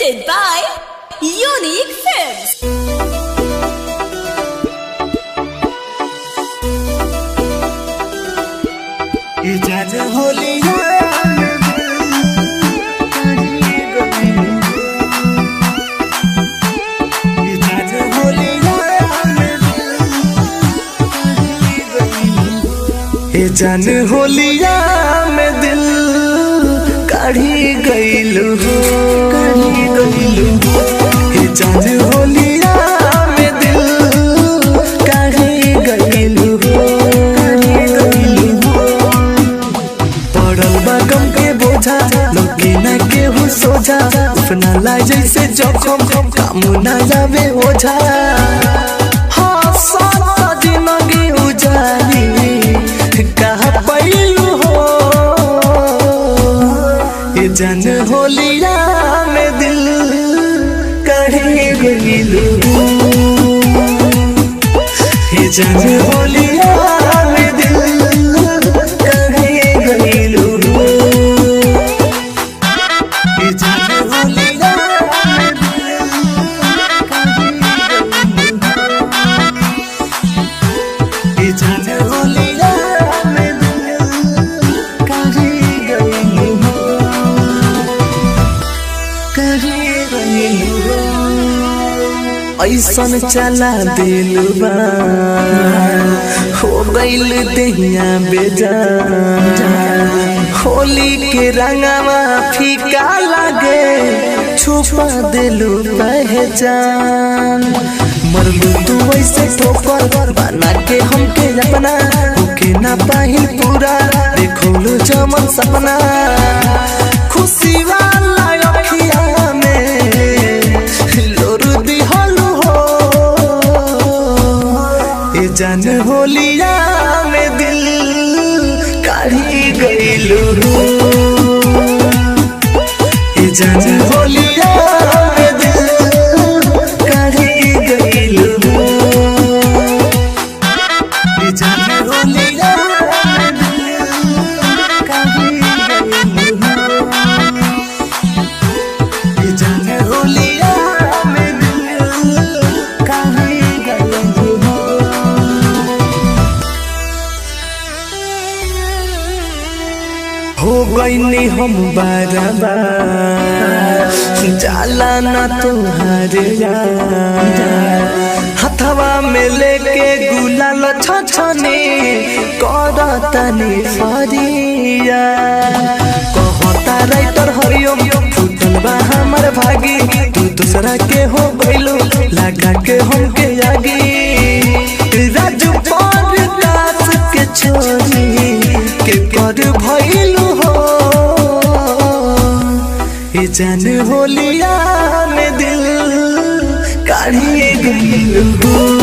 presented by Unique Films. जान होलिया में दिल काढ़ी गइलू हो, काढ़ी गइलू हो। हे जान होलिया में दिल काढ़ी गइलू हो, काढ़ी गइलू हो। पड़ल बा गम के बोझा लगे ना केहू सोझा, अपना ला जैसे जखम काम ना जावे ओझा। हाँ सारा जिंदगी उजारी कहा पैलू हो, ये जान होलिया में दिल काढ़ी गइलू हो। ये जान होलिया में दिल काढ़ी गइलू हो। ये जान होलिया में दिल काढ़ी गइलू हो। ये जान होलिया ऐसन चला दिल बा हो गइल दहिया बेजान। होली के रंगवा फीका लागे छुपा दिलू पहचान। मरलू तू ऐसे ठोकर बना के हमके अपना होके ना पाही पूरा देखोलू जमन सपना। खुशी वाला अखिया में लोरू दिहलू हो, ये जान होलिया में दिल काढ़ी गइलू हो। ये जान होलिया में दिल काढ़ी गइलू हो। ये जान होलिया में दिल काढ़ी गइलू हो। ये जान होलिया में दिल काढ़ी गइलू हो। हो गइनी हम बारबार जाला ना तुहार यार। हथवा में लेके गुलाल छछने करतनी फरिया। कहता राइटर हरिओम फुटल बा हमर भागी, तू दूसरा के हो गइलू लगा के हमके आगी। राजू पर दास के छोरी के कर भइलू हो, ये जान होलिया में दिल काढ़ी गइलू हो।